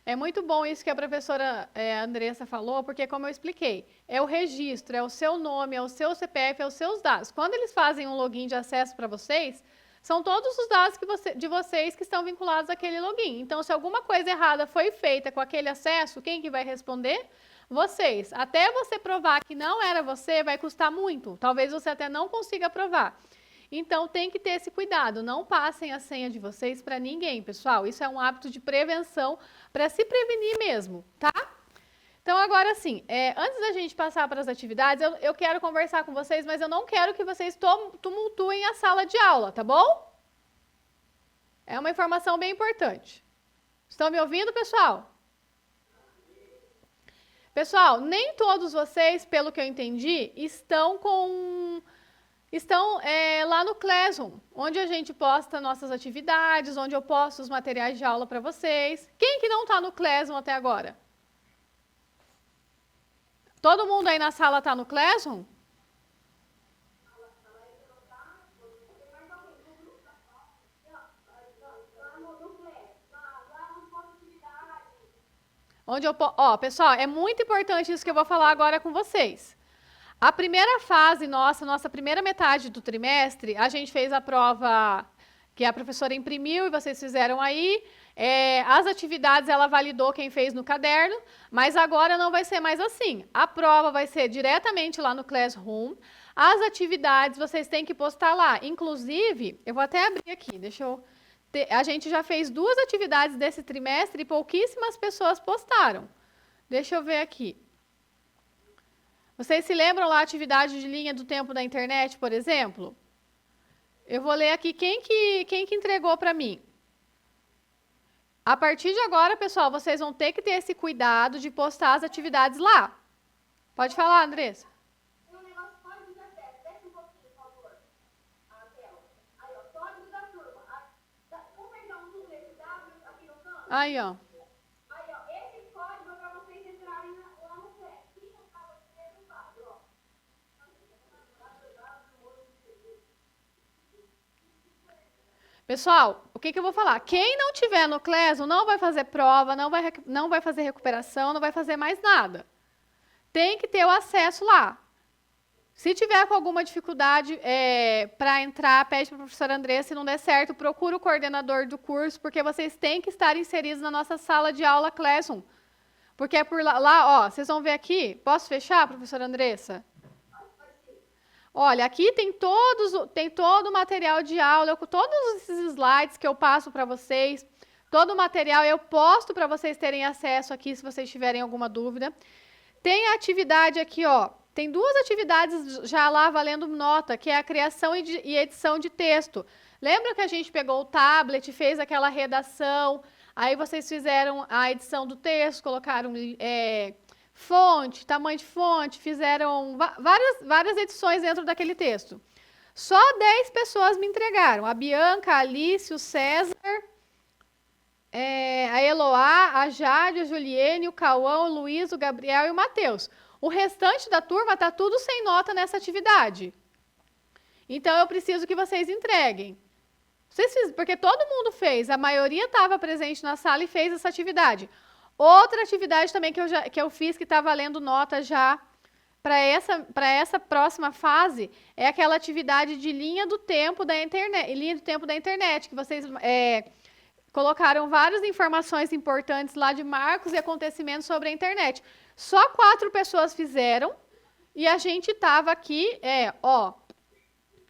É muito bom isso que a professora Andressa falou, porque como eu expliquei, é o registro, é o seu nome, é o seu CPF, é os seus dados. Quando eles fazem um login de acesso para vocês, são todos os dados de vocês que estão vinculados àquele login. Então, se alguma coisa errada foi feita com aquele acesso, quem que vai responder? Vocês. Até você provar que não era você, vai custar muito. Talvez você até não consiga provar. Então, tem que ter esse cuidado. Não passem a senha de vocês para ninguém, pessoal. Isso é um hábito de prevenção para se prevenir mesmo, tá? Então, agora sim, antes da gente passar para as atividades, eu quero conversar com vocês, mas eu não quero que vocês tumultuem a sala de aula, tá bom? É uma informação bem importante. Estão me ouvindo, pessoal? Pessoal, nem todos vocês, pelo que eu entendi, estão lá no Classroom, onde a gente posta nossas atividades, onde eu posto os materiais de aula para vocês. Quem que não está no Classroom até agora? Todo mundo aí na sala está no Classroom? Pessoal, é muito importante isso que eu vou falar agora com vocês. A primeira fase nossa primeira metade do trimestre, a gente fez a prova que a professora imprimiu e vocês fizeram aí. As atividades ela validou quem fez no caderno, mas agora não vai ser mais assim. A prova vai ser diretamente lá no Classroom. As atividades vocês têm que postar lá. Inclusive, eu vou até abrir aqui, a gente já fez 2 atividades desse trimestre e pouquíssimas pessoas postaram. Deixa eu ver aqui. Vocês se lembram lá a atividade de linha do tempo da internet, por exemplo? Eu vou ler aqui quem que entregou para mim. A partir de agora, pessoal, vocês vão ter que ter esse cuidado de postar as atividades lá. Pode falar, Andressa. Tem um negócio código de acesso. Desce um pouquinho, por favor. A tela. Aí, ó, código da turma. Vamos pegar um número desse W aqui no canto? Aí, ó. Aí, ó, esse código é para vocês entrarem lá no Class. Quem não estava escrevendo o quadro, ó. Pessoal, o que eu vou falar? Quem não tiver no Classroom não vai fazer prova, não vai fazer recuperação, não vai fazer mais nada. Tem que ter o acesso lá. Se tiver com alguma dificuldade para entrar, pede para a professora Andressa, se não der certo, procura o coordenador do curso, porque vocês têm que estar inseridos na nossa sala de aula Classroom. Porque é por lá, ó, vocês vão ver aqui. Posso fechar, professora Andressa? Olha, aqui tem todo o material de aula, com todos esses slides que eu passo para vocês. Todo o material eu posto para vocês terem acesso aqui, se vocês tiverem alguma dúvida. Tem a atividade aqui, ó. Tem 2 atividades já lá valendo nota, que é a criação e edição de texto. Lembra que a gente pegou o tablet, fez aquela redação, aí vocês fizeram a edição do texto, colocaram fonte, tamanho de fonte, fizeram várias edições dentro daquele texto. Só 10 pessoas me entregaram. A Bianca, a Alice, o César, a Eloá, a Jade, a Juliene, o Cauã, o Luiz, o Gabriel e o Matheus. O restante da turma está tudo sem nota nessa atividade. Então, eu preciso que vocês entreguem. Porque todo mundo fez, a maioria estava presente na sala e fez essa atividade. Outra atividade também que eu fiz, que está valendo nota já para essa próxima fase, é aquela atividade de linha do tempo da internet, que vocês colocaram várias informações importantes lá de marcos e acontecimentos sobre a internet. Só 4 pessoas fizeram e a gente estava aqui,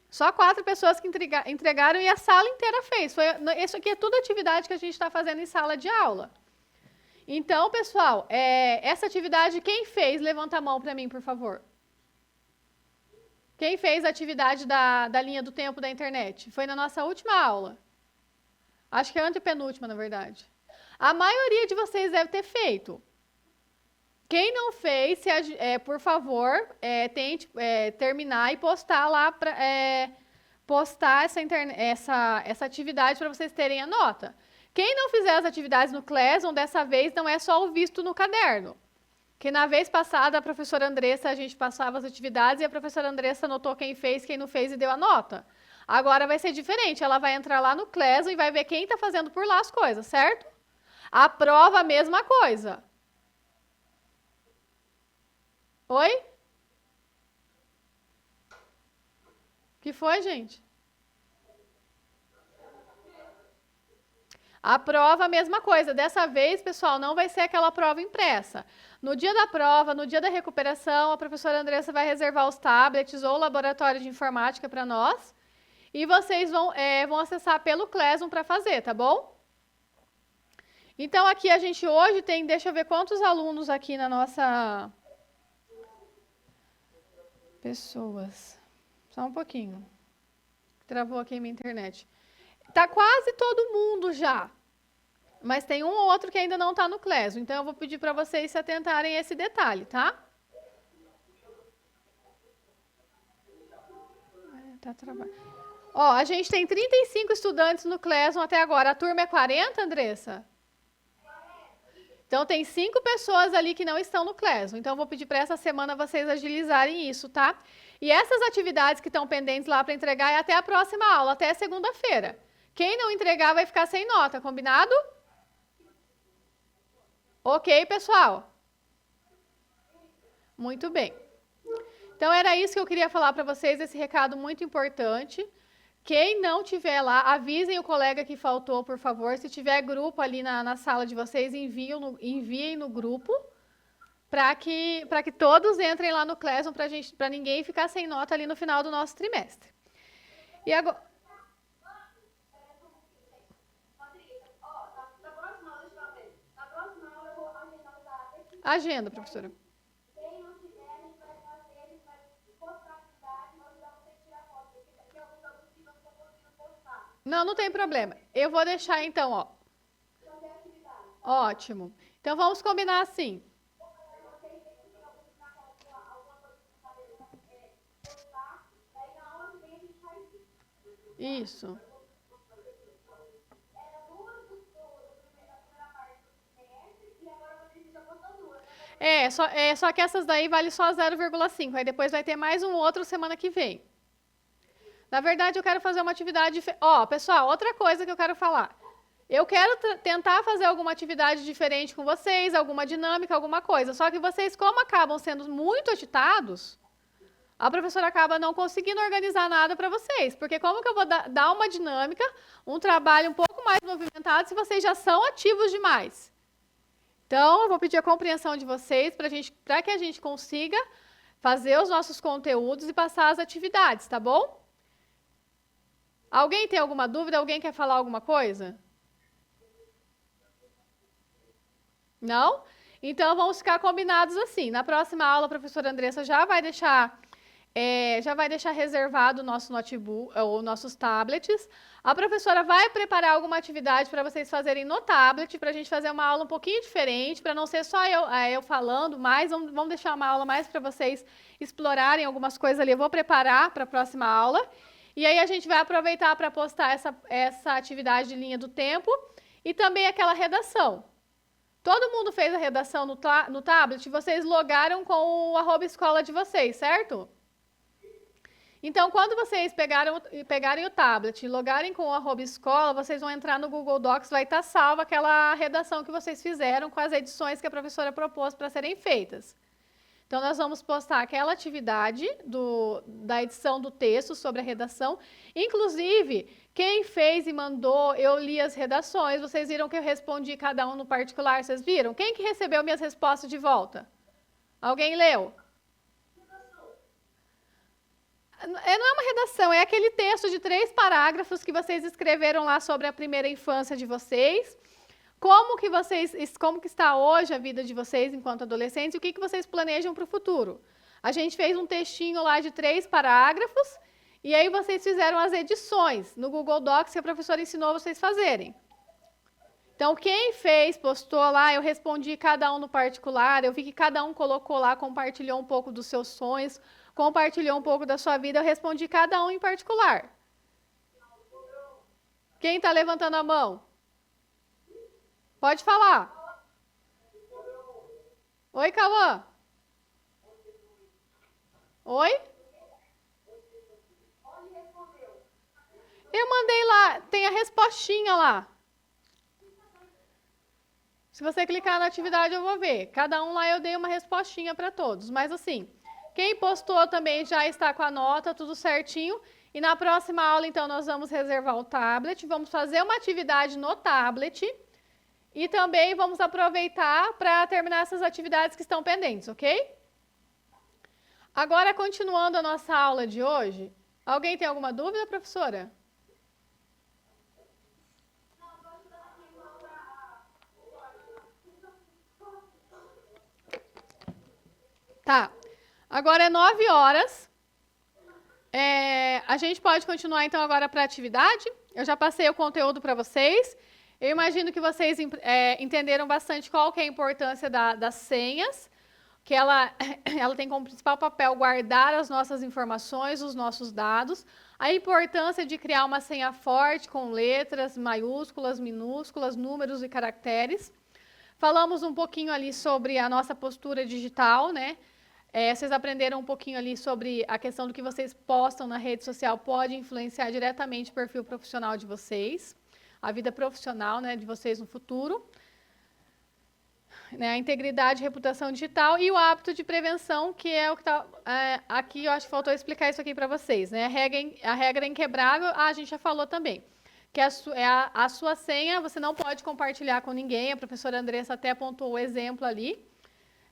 só 4 pessoas que entregaram e a sala inteira fez. Isso aqui é tudo atividade que a gente está fazendo em sala de aula. Então, pessoal, essa atividade, quem fez? Levanta a mão para mim, por favor. Quem fez a atividade da linha do tempo da internet? Foi na nossa última aula. Acho que é a antepenúltima, na verdade. A maioria de vocês deve ter feito. Quem não fez, por favor, tente terminar e postar lá, postar essa atividade para vocês terem a nota. Quem não fizer as atividades no Classroom, dessa vez não é só o visto no caderno. Que na vez passada, a professora Andressa, a gente passava as atividades e a professora Andressa anotou quem fez, quem não fez e deu a nota. Agora vai ser diferente, ela vai entrar lá no Classroom e vai ver quem está fazendo por lá as coisas, certo? A prova, a mesma coisa. Oi? O que foi, gente? A prova, a mesma coisa. Dessa vez, pessoal, não vai ser aquela prova impressa. No dia da prova, no dia da recuperação, a professora Andressa vai reservar os tablets ou o laboratório de informática para nós. E vocês vão acessar pelo Classroom para fazer, tá bom? Então, aqui a gente hoje tem, deixa eu ver quantos alunos aqui na nossa... Pessoas. Só um pouquinho. Travou aqui a minha internet. Tá quase todo mundo já. Mas tem um ou outro que ainda não está no Cleso. Então, eu vou pedir para vocês se atentarem a esse detalhe, tá? Tá travando. Ó, a gente tem 35 estudantes no Cleso até agora. A turma é 40, Andressa? Então, tem 5 pessoas ali que não estão no Cleso. Então, eu vou pedir para essa semana vocês agilizarem isso, tá? E essas atividades que estão pendentes lá para entregar é até a próxima aula, até segunda-feira. Quem não entregar vai ficar sem nota, combinado? Ok, pessoal? Muito bem. Então, era isso que eu queria falar para vocês, esse recado muito importante. Quem não tiver lá, avisem o colega que faltou, por favor. Se tiver grupo ali na sala de vocês, enviem no grupo para que todos entrem lá no Classroom para ninguém ficar sem nota ali no final do nosso trimestre. E agora... Agenda, professora. Não, não tem problema. Eu vou deixar então, ó. Ótimo. Então vamos combinar assim. Isso. Só que essas daí vale só 0,5. Aí depois vai ter mais um outro semana que vem. Na verdade, eu quero fazer uma atividade... Ó, pessoal, outra coisa que eu quero falar. Eu quero tentar fazer alguma atividade diferente com vocês, alguma dinâmica, alguma coisa. Só que vocês, como acabam sendo muito agitados, a professora acaba não conseguindo organizar nada para vocês. Porque como que eu vou dar uma dinâmica, um trabalho um pouco mais movimentado, se vocês já são ativos demais? Então, eu vou pedir a compreensão de vocês para que a gente consiga fazer os nossos conteúdos e passar as atividades, tá bom? Alguém tem alguma dúvida? Alguém quer falar alguma coisa? Não? Então, vamos ficar combinados assim. Na próxima aula, a professora Andressa já vai deixar reservado o nosso notebook, ou nossos tablets. A professora vai preparar alguma atividade para vocês fazerem no tablet, para a gente fazer uma aula um pouquinho diferente, para não ser só eu falando, mas vamos deixar uma aula mais para vocês explorarem algumas coisas ali. Eu vou preparar para a próxima aula. E aí a gente vai aproveitar para postar essa atividade de linha do tempo e também aquela redação. Todo mundo fez a redação no tablet, vocês logaram com o @escola de vocês, certo? Então, quando vocês pegarem o tablet e logarem com o @escola, vocês vão entrar no Google Docs, vai estar salva aquela redação que vocês fizeram com as edições que a professora propôs para serem feitas. Então, nós vamos postar aquela atividade da edição do texto sobre a redação. Inclusive, quem fez e mandou, eu li as redações. Vocês viram que eu respondi cada um no particular, vocês viram? Quem que recebeu minhas respostas de volta? Alguém leu? Não é uma redação, é aquele texto de 3 parágrafos que vocês escreveram lá sobre a primeira infância de vocês. Como que está hoje a vida de vocês enquanto adolescentes e o que vocês planejam para o futuro? A gente fez um textinho lá de 3 parágrafos e aí vocês fizeram as edições no Google Docs que a professora ensinou vocês fazerem. Então, quem fez, postou lá, eu respondi cada um no particular, eu vi que cada um colocou lá, compartilhou um pouco dos seus sonhos, compartilhou um pouco da sua vida, eu respondi cada um em particular. Quem está levantando a mão? Pode falar. Oi, Cauã. Oi? Eu mandei lá, tem a respostinha lá. Se você clicar na atividade, eu vou ver. Cada um lá eu dei uma respostinha para todos. Mas assim, quem postou também já está com a nota, tudo certinho. E na próxima aula, então, nós vamos reservar o tablet. Vamos fazer uma atividade no tablet. E também vamos aproveitar para terminar essas atividades que estão pendentes, ok? Agora, continuando a nossa aula de hoje, alguém tem alguma dúvida, professora? Tá. Agora é 9 horas. A gente pode continuar, então, agora para a atividade. Eu já passei o conteúdo para vocês. Eu imagino que vocês entenderam bastante qual que é a importância das senhas, que ela tem como principal papel guardar as nossas informações, os nossos dados, a importância de criar uma senha forte com letras, maiúsculas, minúsculas, números e caracteres. Falamos um pouquinho ali sobre a nossa postura digital, né? Vocês aprenderam um pouquinho ali sobre a questão do que vocês postam na rede social pode influenciar diretamente o perfil profissional de vocês, a vida profissional, né, de vocês no futuro. Né, a integridade e reputação digital e o hábito de prevenção, que é o que está aqui. Eu acho que faltou explicar isso aqui para vocês. Né? A regra inquebrável, a gente já falou também, que a sua senha você não pode compartilhar com ninguém. A professora Andressa até apontou o exemplo ali.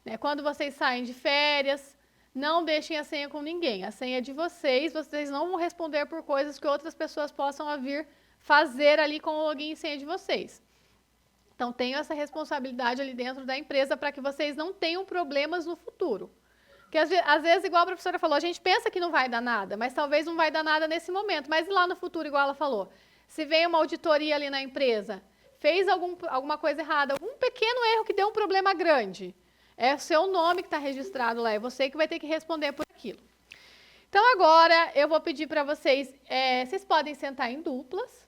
Né? Quando vocês saem de férias, não deixem a senha com ninguém. A senha é de vocês não vão responder por coisas que outras pessoas possam vir fazer ali com o login e senha de vocês. Então, tenham essa responsabilidade ali dentro da empresa para que vocês não tenham problemas no futuro. Porque, às vezes, igual a professora falou, a gente pensa que não vai dar nada, mas talvez não vai dar nada nesse momento. Mas lá no futuro, igual ela falou, se vem uma auditoria ali na empresa, fez alguma coisa errada, algum pequeno erro que deu um problema grande, é o seu nome que está registrado lá, é você que vai ter que responder por aquilo. Então, agora, eu vou pedir para vocês, vocês podem sentar em duplas,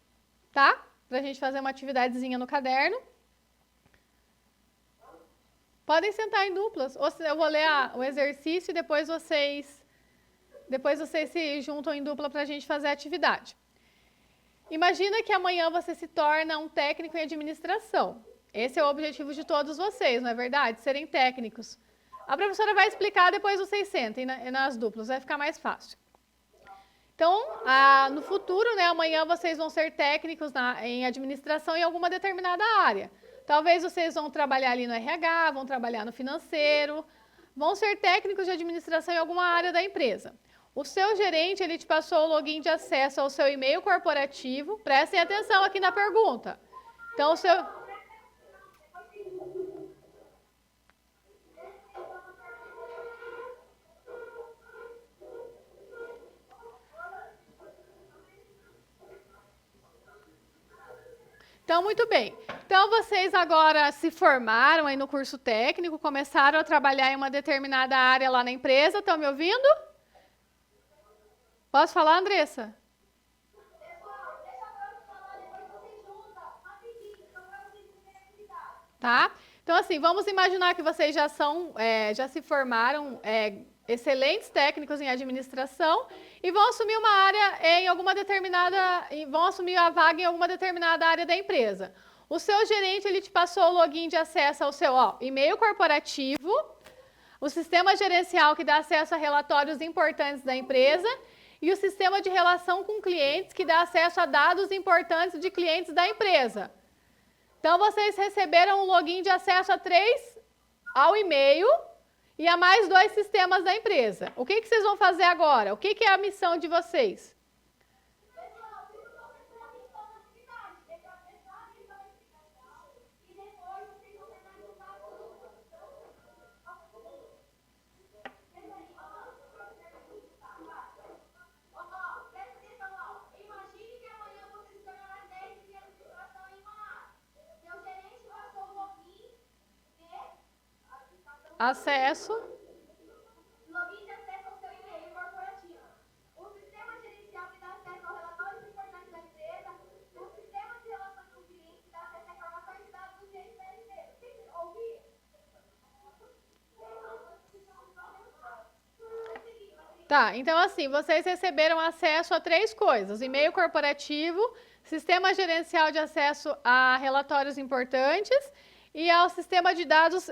tá? Para a gente fazer uma atividadezinha no caderno. Podem sentar em duplas. Ou eu vou ler o exercício e depois vocês se juntam em dupla para a gente fazer a atividade. Imagina que amanhã você se torna um técnico em administração. Esse é o objetivo de todos vocês, não é verdade? Serem técnicos. A professora vai explicar, depois vocês sentem nas duplas, vai ficar mais fácil. Então, no futuro, né, amanhã vocês vão ser técnicos em administração em alguma determinada área. Talvez vocês vão trabalhar ali no RH, vão trabalhar no financeiro, vão ser técnicos de administração em alguma área da empresa. O seu gerente, ele te passou o login de acesso ao seu e-mail corporativo. Prestem atenção aqui na pergunta. Então, o seu... Então, muito bem. Então, vocês agora se formaram aí no curso técnico, começaram a trabalhar em uma determinada área lá na empresa. Estão me ouvindo? Posso falar, Andressa? Tá? Então, assim, vamos imaginar que vocês já se formaram excelentes técnicos em administração e vão assumir uma área vão assumir a vaga em alguma determinada área da empresa. O seu gerente, ele te passou o login de acesso ao seu e-mail corporativo, o sistema gerencial que dá acesso a relatórios importantes da empresa e o sistema de relação com clientes que dá acesso a dados importantes de clientes da empresa. Então, vocês receberam um login de acesso ao e-mail e a mais 2 sistemas da empresa. O que vocês vão fazer agora? O que é a missão de vocês? Acesso. Login de acesso ao seu e-mail corporativo. O sistema gerencial que dá acesso aos relatórios importantes da empresa. O sistema de relações com o cliente que dá acesso a informações e dados dos clientes da empresa. Vocês ouviram? Tá, então assim, vocês receberam acesso a 3 coisas: e-mail corporativo, sistema gerencial de acesso a relatórios importantes e ao sistema de dados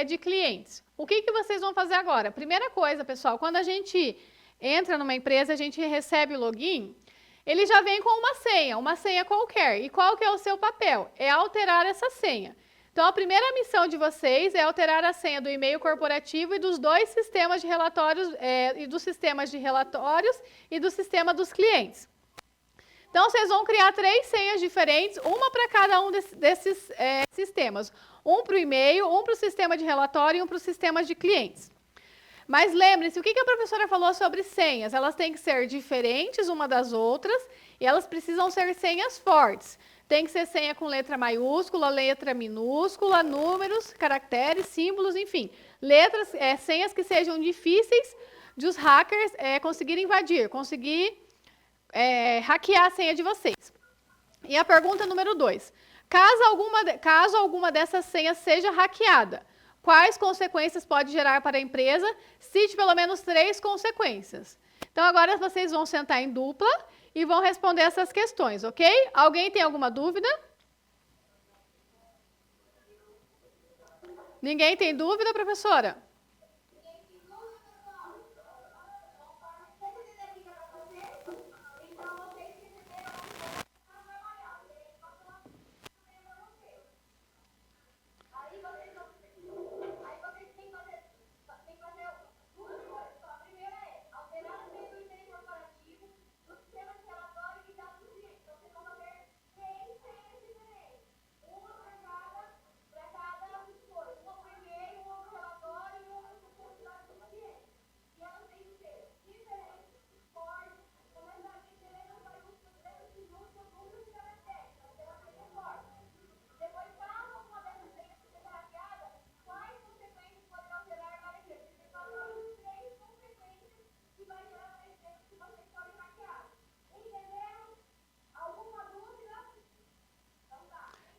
de clientes. O que vocês vão fazer agora? Primeira coisa, pessoal, quando a gente entra numa empresa, a gente recebe o login, ele já vem com uma senha qualquer. E qual que é o seu papel? É alterar essa senha. Então, a primeira missão de vocês é alterar a senha do e-mail corporativo e dos 2 sistemas de relatórios, e dos sistemas de relatórios e do sistema dos clientes. Então, vocês vão criar 3 senhas diferentes, uma para cada um desses sistemas. Um para o e-mail, um para o sistema de relatório e um para os sistemas de clientes. Mas lembre-se, o que a professora falou sobre senhas? Elas têm que ser diferentes uma das outras e elas precisam ser senhas fortes. Tem que ser senha com letra maiúscula, letra minúscula, números, caracteres, símbolos, enfim. Letras, senhas que sejam difíceis de os hackers conseguirem invadir, conseguir hackear a senha de vocês. E a pergunta número 2. Caso alguma dessas senhas seja hackeada, quais consequências pode gerar para a empresa? Cite pelo menos 3 consequências. Então, agora vocês vão sentar em dupla e vão responder essas questões, ok? Alguém tem alguma dúvida? Ninguém tem dúvida, professora?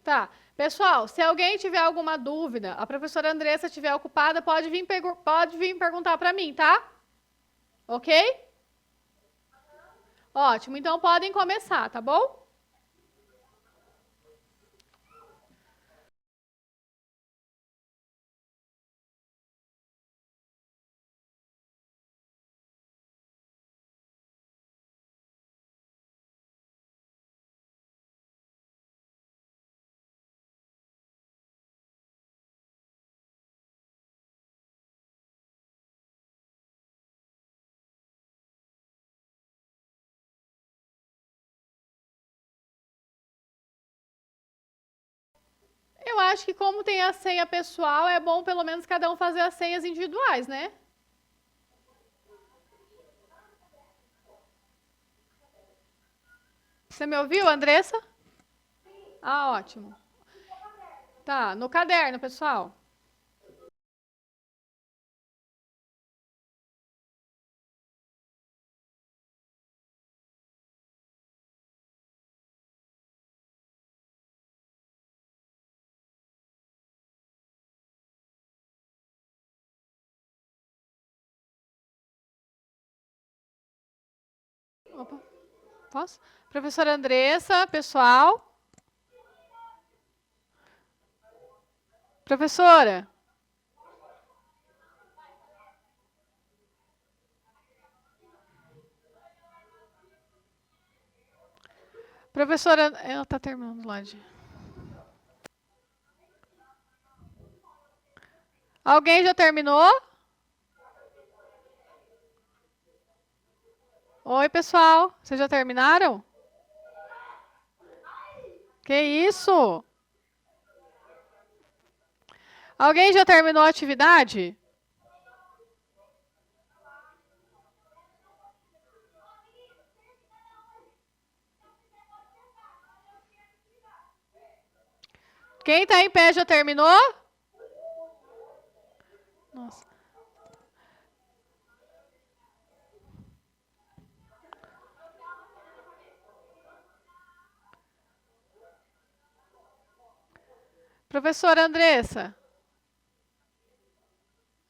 Tá. Pessoal, se alguém tiver alguma dúvida, a professora Andressa estiver ocupada, pode vir perguntar para mim, tá? Ok? Ótimo. Então, podem começar, tá bom? Eu acho que como tem a senha pessoal, é bom pelo menos cada um fazer as senhas individuais, né? Você me ouviu, Andressa? Ah, ótimo. Tá, no caderno, pessoal. Opa, posso? Professora Andressa, pessoal. Professora. Professora, ela está terminando lá de... Alguém já terminou? Oi, pessoal. Vocês já terminaram? Que isso? Alguém já terminou a atividade? Quem está em pé já terminou? Nossa. Professora Andressa.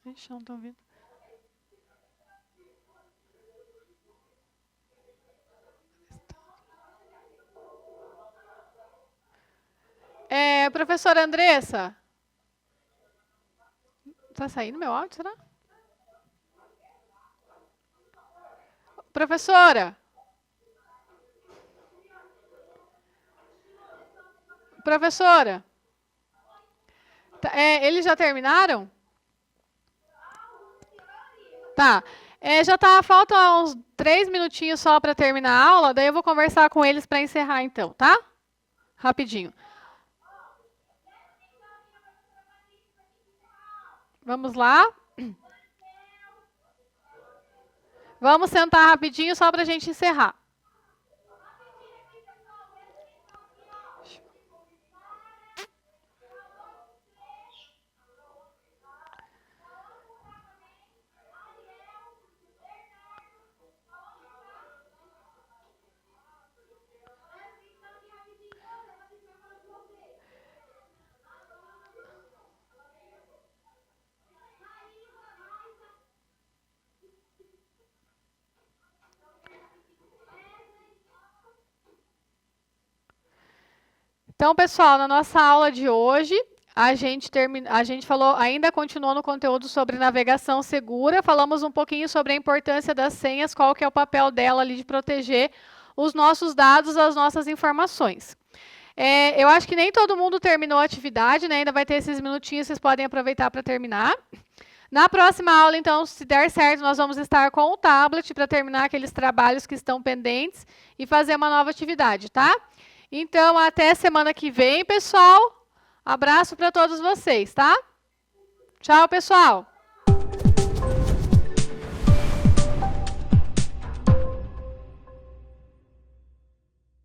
Ixi, não estou ouvindo. Professora Andressa. Tá saindo meu áudio, será? Professora. Professora. Eles já terminaram? Tá. Já tá, falta uns 3 minutinhos só para terminar a aula, daí eu vou conversar com eles para encerrar então, tá? Rapidinho. Vamos lá. Vamos sentar rapidinho só para a gente encerrar. Então, pessoal, na nossa aula de hoje, a gente falou, ainda continuou no conteúdo sobre navegação segura, falamos um pouquinho sobre a importância das senhas, qual que é o papel dela ali de proteger os nossos dados, as nossas informações. Eu acho que nem todo mundo terminou a atividade, né? Ainda vai ter esses minutinhos, vocês podem aproveitar para terminar. Na próxima aula, então, se der certo, nós vamos estar com o tablet para terminar aqueles trabalhos que estão pendentes e fazer uma nova atividade, tá? Então, até semana que vem, pessoal. Abraço para todos vocês, tá? Tchau, pessoal.